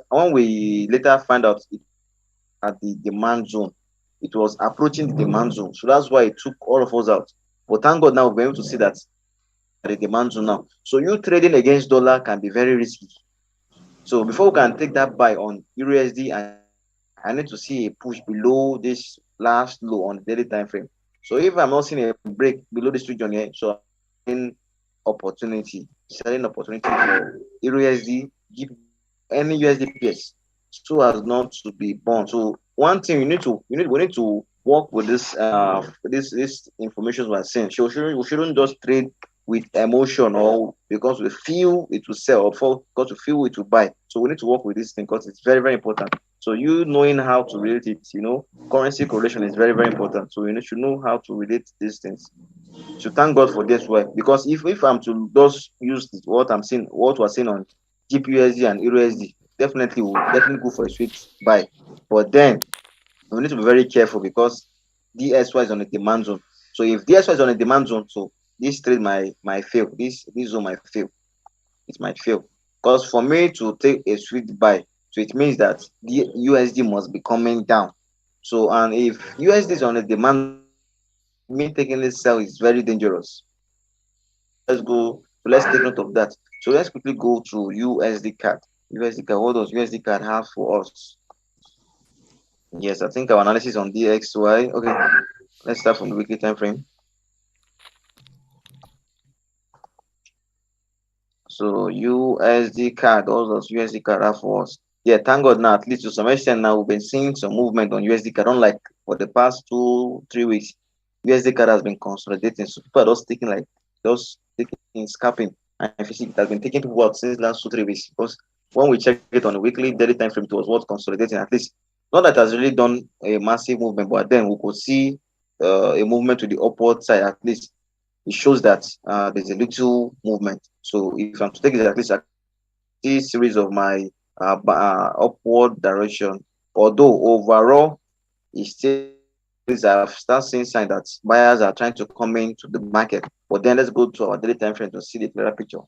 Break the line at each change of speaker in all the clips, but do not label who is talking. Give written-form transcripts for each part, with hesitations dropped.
when we later find out it at the demand zone, it was approaching the demand zone. So that's why it took all of us out. But thank God now we're able to see that the demand zone now. So you trading against dollar can be very risky. So before we can take that buy on USD, I need to see a push below this last low on the daily time frame. So if I'm not seeing a break below this region here, so in selling opportunity for USD, give any USD pairs so as not to be burned. So one thing we need to work with this information we're seeing. So we shouldn't just trade with emotion or because we feel it will sell or because we feel it will buy. So we need to work with this thing because it's very, very important. So you knowing how to relate it, currency correlation is very, very important. So you should know how to relate these things. So thank God for this way. Because if I'm to just use what I'm seeing, what we're seeing on GPUSD and EURUSD, definitely will definitely go for a sweet buy. But then we need to be very careful because DSY is on a demand zone. So if DSY is on a demand zone, so this trade might fail. This zone might fail. It might fail. Because for me to take a sweet buy, so it means that the USD must be coming down. So and if USD is on a demand zone, me taking this sell is very dangerous. Let's go. So let's take note of that. So let's quickly go to USD card. USD card. What does USD card have for us? Yes, I think our analysis on DXY. Okay, let's start from the weekly time frame. So USD card, all those USD card are for us. Yeah, thank God now, at least to some extent now we've been seeing some movement on USD card. Unlike for the past 2, 3 weeks, USD card has been consolidating. So people are just taking scalping. And if you see it has been taking people out since last 2, 3 weeks. Because when we check it on the weekly daily time frame, it was what consolidating at least. Not that it has really done a massive movement, but then we could see a movement to the upward side at least. It shows that there's a little movement. So if I'm to take it at least a series of my upward direction, although overall it's still I've started seeing signs that buyers are trying to come into the market. But then let's go to our daily time frame to see the clearer picture.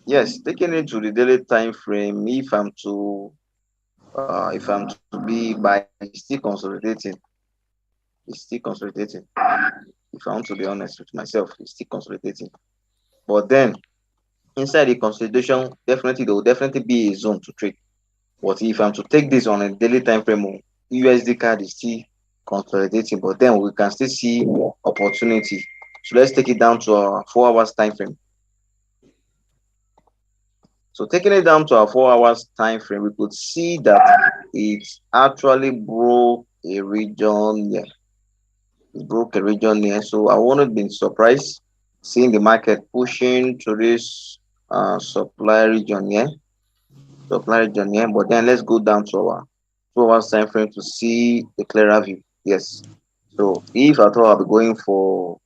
Yes, taking it to the daily time frame, if I'm to be by still consolidating, it's still consolidating. If I want to be honest with myself, it's still consolidating. But then inside the consolidation, definitely there will definitely be a zone to trade. But if I'm to take this on a daily time frame, USD card is still consolidating, but then we can still see opportunity. So let's take it down to our 4 hours time frame. So taking it down to our 4 hours time frame, we could see that it actually broke a region here. It broke a region here. So I wouldn't be surprised seeing the market pushing to this supply region here. Supply region here. But then let's go down to our 2 hours time frame to see the clearer view. Yes. So if at all I'll be going for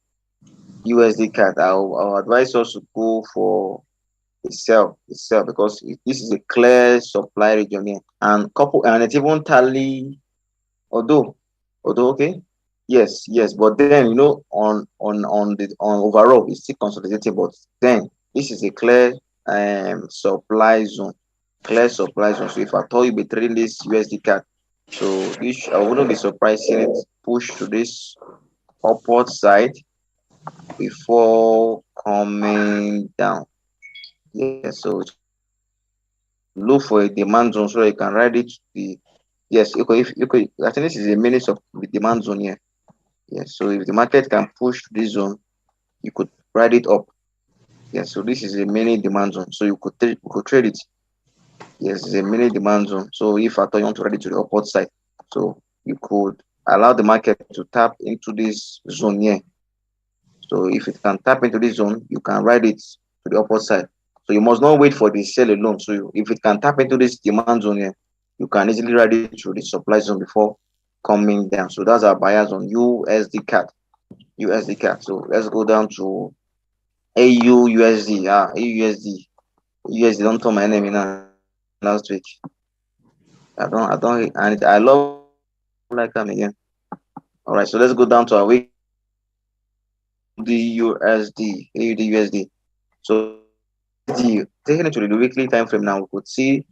USD card, I'll advise us to go for a sell because this is a clear supply region here. And it even tally although okay. Yes, but then on overall it's still consolidating, but then this is a clear supply zone. Clear supply zone. So if I told you be trading this USD card, so I wouldn't be surprised seeing it push to this upward side before coming down. Yes, so look for a demand zone so you can ride it to the yes, if I think this is a minute of the demand zone here. Yes, so if the market can push to this zone, you could ride it up. Yes, so this is a mini demand zone. So you could trade it. Yes, it's a mini demand zone. So if at all you want to ride it to the upward side, so you could allow the market to tap into this zone here. So if it can tap into this zone, you can ride it to the upward side. So you must not wait for the sell alone. So if it can tap into this demand zone here, you can easily ride it through the supply zone before coming down. So that's our buyers on USD CAD. USD CAD. So let's go down to AUUSD. AUUSD. USD don't turn my enemy now last week. And I love like them again. All right, so let's go down to our week. The USD, AUD USD. So taking it to the weekly time frame now, we could see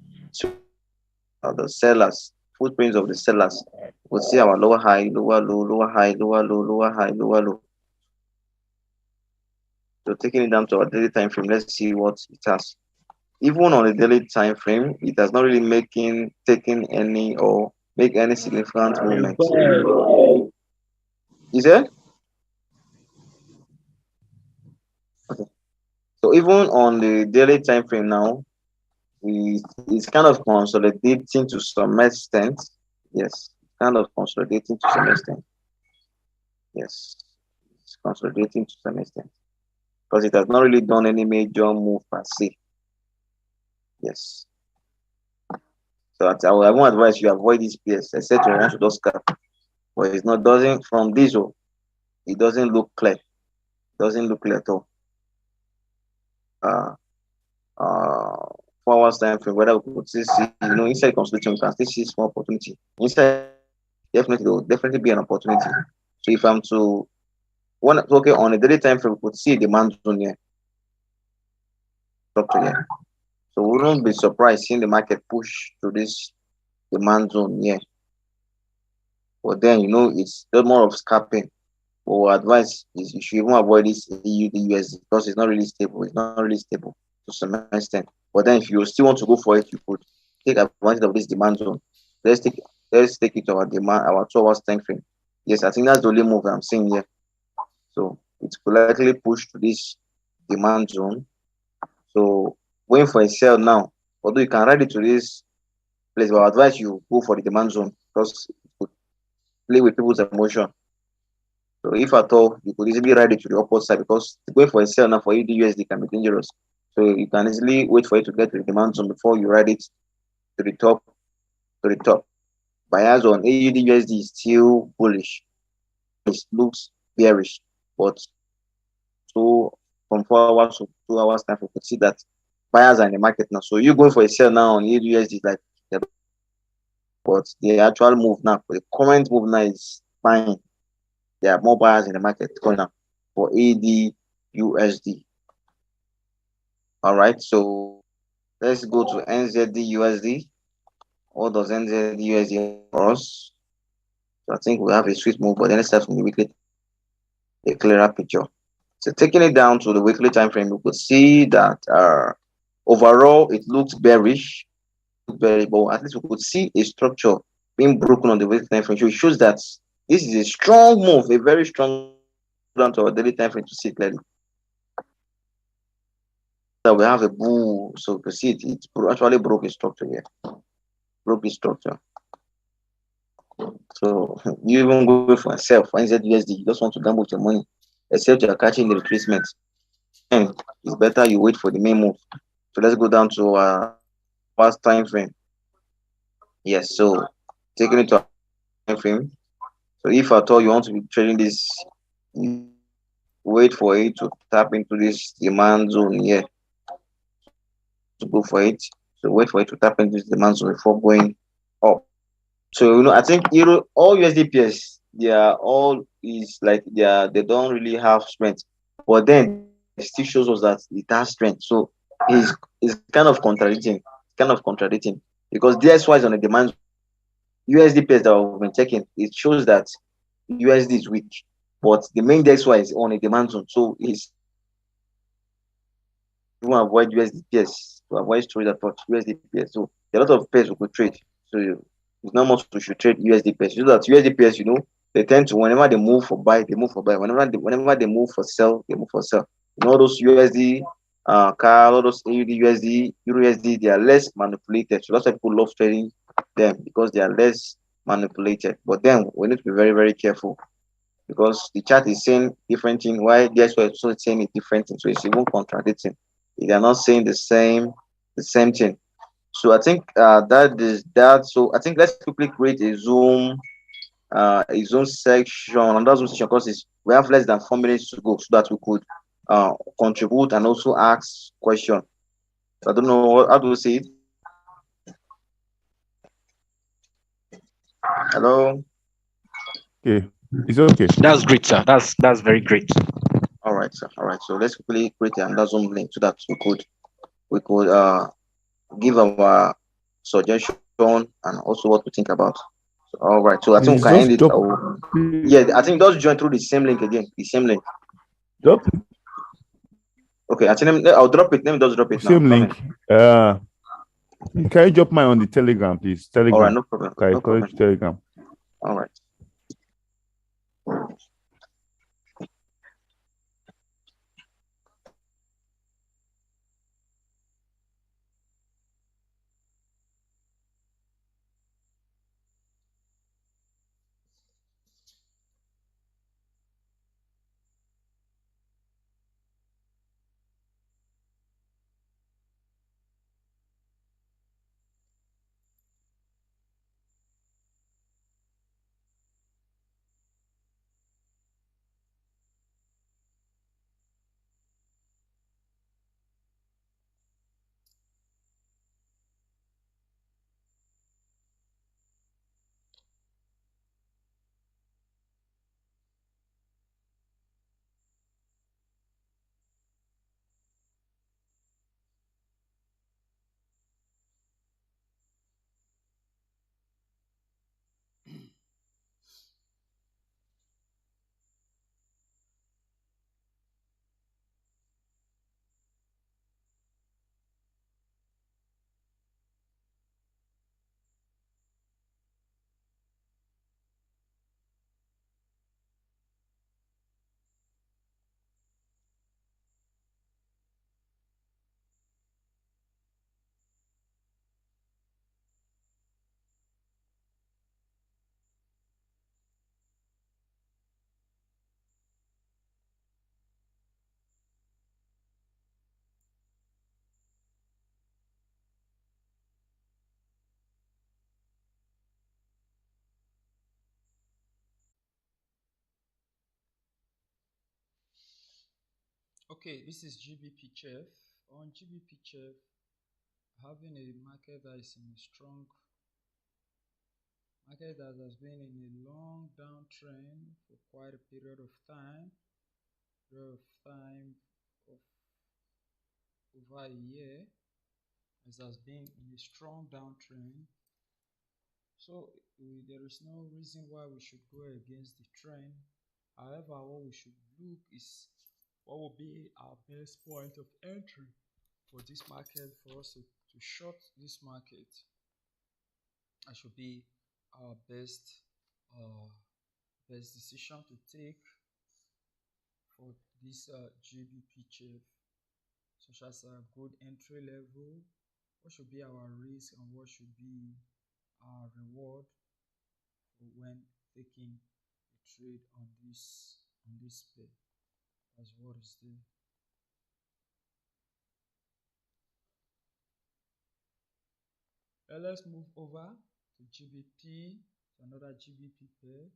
the sellers, footprints of the sellers. We'll see our lower high, lower low, lower high, lower low, lower high, lower low. So taking it down to our daily time frame, let's see what it has. Even on the daily time frame, it has not really taken any or make any significant movement. Is it? Okay. So even on the daily time frame now, it's kind of consolidating to some extent. Yes, kind of consolidating to some extent. Yes, it's consolidating to some extent because it has not really done any major move per se. Yes. So I won't advise you avoid this place except you want to just scalp. But it's not doesn't from this it doesn't look clear. It doesn't look clear at all. Uh uh 4 hours time frame, whether we could still see, inside consolidation, we can still see small opportunity. Inside definitely there will definitely be an opportunity. So if I'm to okay, on a daily time frame, we could see demand zone here. Structure here. So we wouldn't be surprised seeing the market push to this demand zone here. But then it's more of scalping. But our advice is you should even avoid this AUD USD because it's not really stable. It's not really stable to some extent. But then if you still want to go for it, you could take advantage of this demand zone. Let's take it to our 2 hours time frame. Yes, I think that's the only move I'm seeing here. So it could likely push to this demand zone. So going for a sell now, although you can ride it to this place, but I advise you go for the demand zone because it could play with people's emotion. So if at all, you could easily ride it to the upward side because going for a sell now for USD can be dangerous. So you can easily wait for it to get to the demand zone before you ride it to the top. Buyers on AUD USD is still bullish. It looks bearish, but so from 4 hours to 2 hours time, we could see that buyers are in the market now. So you going for a sell now on AUD USD like, but the actual move now, the current move now is fine. There are more buyers in the market going now for AD USD. All right, so let's go to NZD USD. What does NZD USD for us? So I think we have a swift move, but then let's start from the weekly, a clearer picture. So taking it down to the weekly time frame, we could see that overall it looks bearish, but at least we could see a structure being broken on the weekly time frame. So it shows that this is a strong move, a very strong down to our daily time frame to see clearly. So we have a bull, so to see it actually broke a structure here. Broke the structure. So you even go for a sell for NZUSD, you just want to gamble with your money, except you're catching the retracement. And it's better you wait for the main move. So let's go down to our past time frame. Yes, so taking it to our time frame. So if at all you want to be trading this, wait for it to tap into this demand zone here. To go for it. So wait for it to tap into this demand zone before going up. So I think all USD pairs, they are all is like they don't really have strength, but then it still shows us that it has strength. So it's kind of contradicting. Because DSY is on a demand. USD pairs that we've been checking, it shows that USD is weak, but the main DXY is on a demand zone. So it's you want to avoid USD pairs to avoid storage approach USD pairs. So there are a lot of pairs we could trade. So it's not much we should trade USD pairs. You know that USD pairs, they tend to whenever they move for buy, they move for buy. Whenever they move for sell, they move for sell. All those USD, all those AUD USD, Euro USD, they are less manipulated. So lots of people love trading them because they are less manipulated. But then we need to be very, very careful because the chart is saying different thing. Why guess what? So it's saying a different thing. So it's even contradicting. They are not saying the same thing. So I think that is that. So I think let's quickly create a Zoom section. And that Zoom section because we have less than 4 minutes to go, so that we could contribute and also ask questions. So I don't know how do we say it. Hello.
Okay, it's okay.
That's great, sir. That's very great.
All right, sir. All right. So let's quickly create another Zoom link so that we could give our suggestion John, and also what we think about. So, all right. So I think we
Please
can end
just
it.
drop
Yeah, I think just join through the same link again. The same link.
drop
Okay, I think I'll drop it. Let me just drop it now.
same link. Can you drop mine on the Telegram, please?
All right,
Telegram.
no problem.
Okay,
No problem.
Telegram.
All right.
Okay, this is GBP Chef. On GBP Chef, having a market that is in a strong market that has been in a long downtrend for quite a period of time of over a year, as has been in a strong downtrend. So there is no reason why we should go against the trend. However, what we should look is what will be our best point of entry for this market, for us to short this market. That should be our best decision to take for this GBP chip, such as a good entry level. What should be our risk and what should be our reward when taking a trade on this play? That's what is there. Let's move over to GBP, to another GBP pair.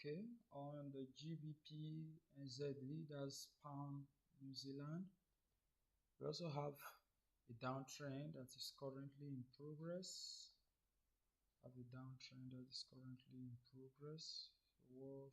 Okay, on the GBP NZD, that's pound New Zealand. We also have a downtrend that is currently in progress. Have a downtrend that is currently in progress. So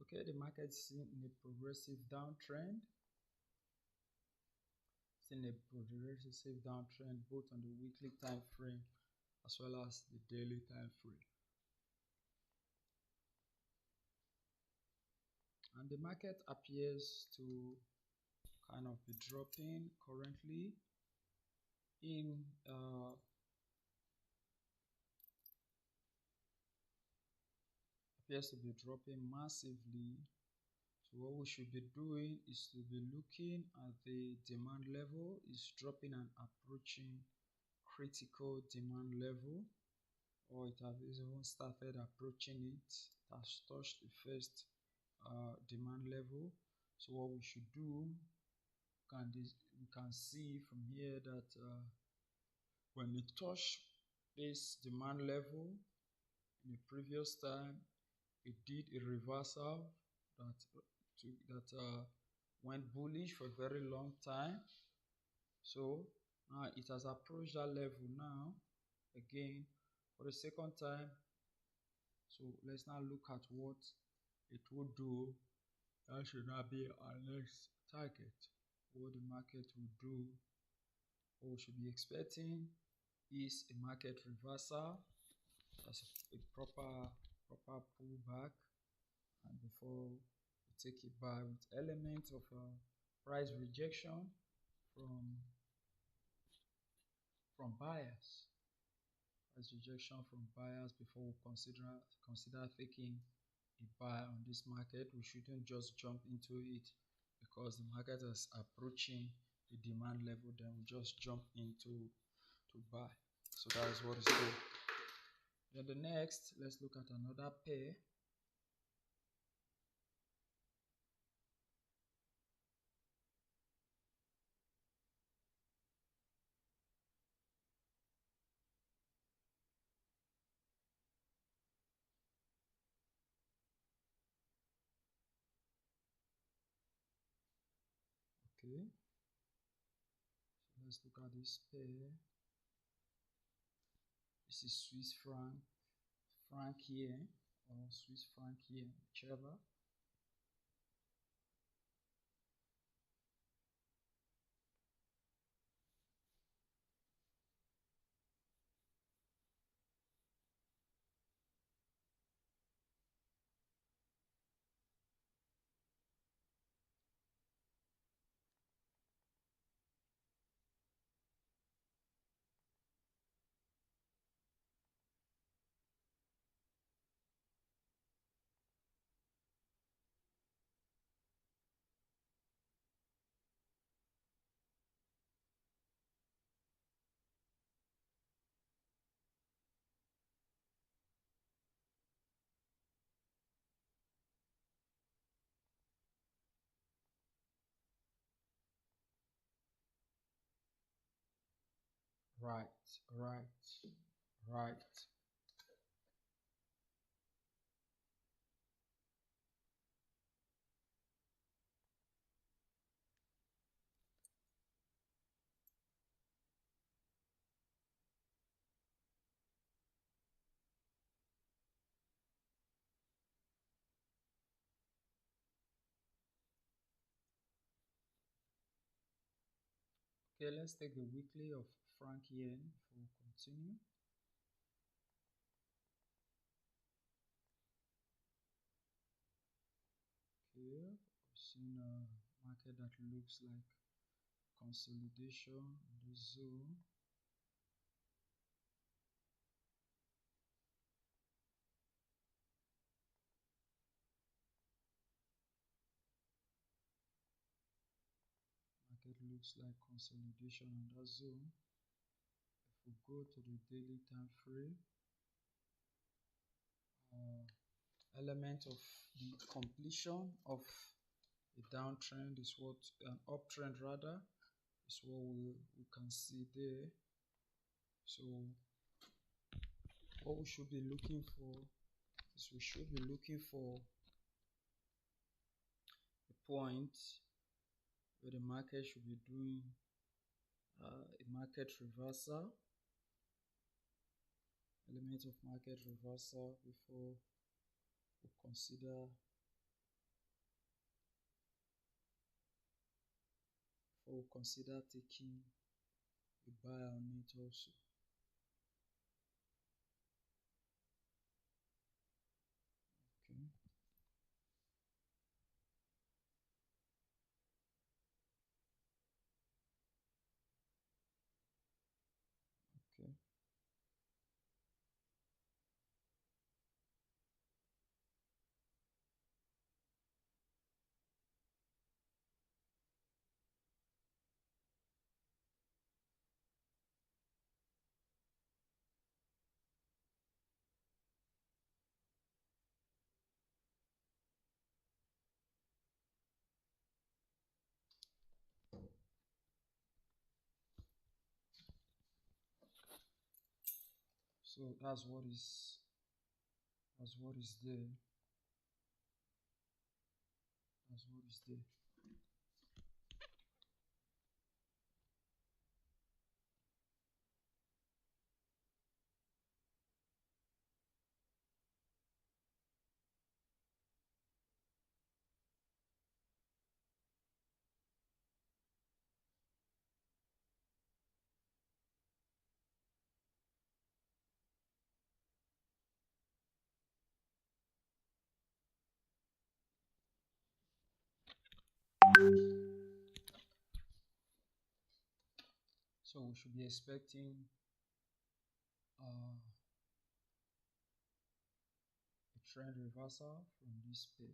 okay, the market is in a progressive downtrend. It's in a progressive downtrend both on the weekly time frame as well as the daily time frame. And the market appears to kind of be dropping currently in a appears to be dropping massively. So what we should be doing is to be looking at the demand level. It's dropping and approaching critical demand level, or it has even started approaching it. It has touched the first demand level. So what we should do, we can see from here that when it touched this demand level in the previous time, it did a reversal that went bullish for a very long time. So now it has approached that level now again for the second time. So let's now look at what it will do. That should not be our next target. What the market will do, what we should be expecting is a market reversal. That's a proper pullback, and before we take it back with elements of price rejection from buyers. Price rejection from buyers before we consider taking a buy on this market. We shouldn't just jump into it because the market is approaching the demand level, then we just jump into to buy. So that is what is good. Then the next, let's look at another pair. Okay, so let's look at this pair. This is Swiss franc yen, or Swiss franc yen, whichever. Right. Okay, let's take the weekly of franc yen before we continue. Okay, we've seen a market that looks like consolidation in the zone. Market looks like consolidation in that zone. If we go to the daily time frame, element of the completion of a downtrend is what an uptrend rather is what we can see there. So what we should be looking for is we should be looking for a point where the market should be doing a market reversal, element of market reversal before we consider taking a buy on it also. Okay. Okay. So that's what is there. That's what is there. So we should be expecting a trend reversal from this pair.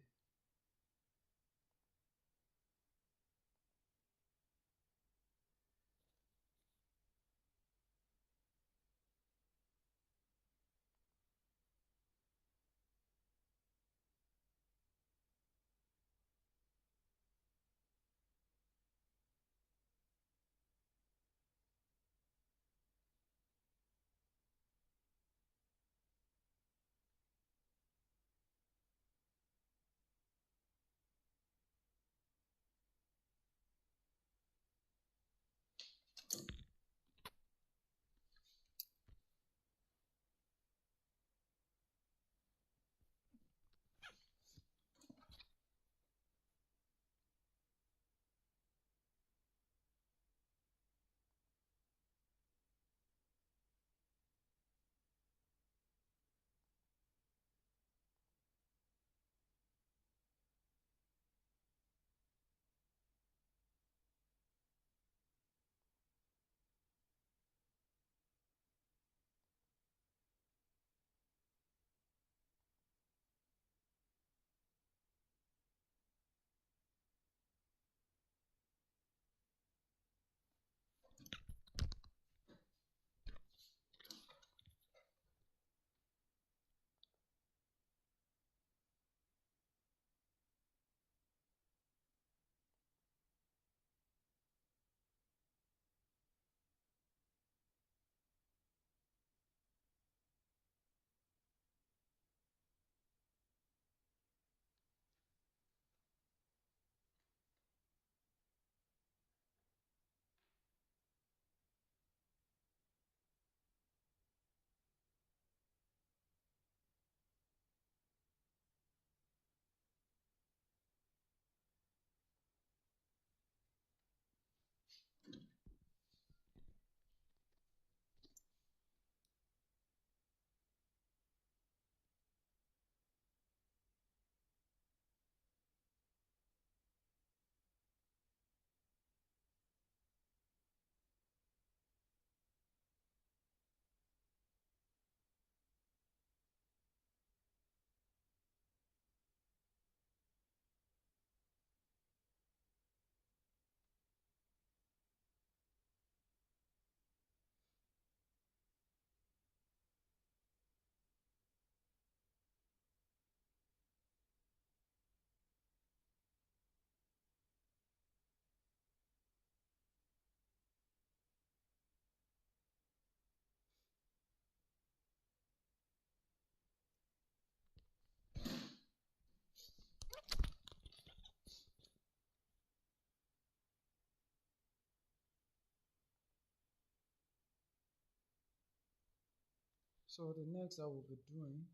So the next I will be doing,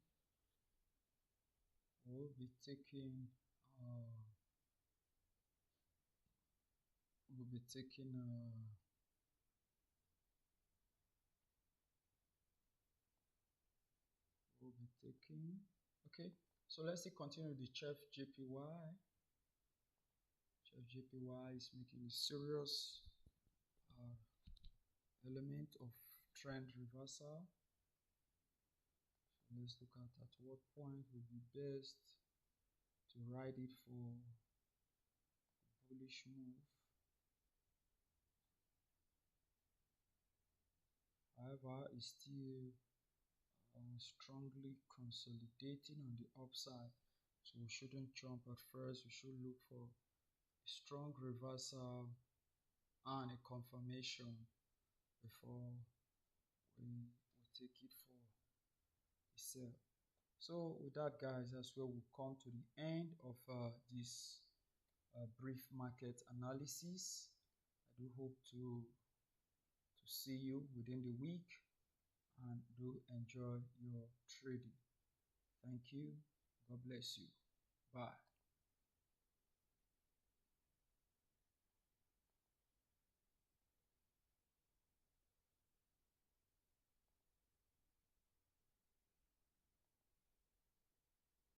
we'll be taking uh, we'll be taking we'll be taking okay. So let's see, continue the chef JPY. Chef JPY is making a serious uh, element of trend reversal. So let's look at what point would be best to ride it for a bullish move. However, it's still strongly consolidating on the upside, so we shouldn't jump at first. We should look for a strong reversal and a confirmation before we take it for sell. So with that, guys, that's where we come to the end of this brief market analysis. I do hope to see you within the week, and do enjoy your trading. Thank you. God bless you. Bye.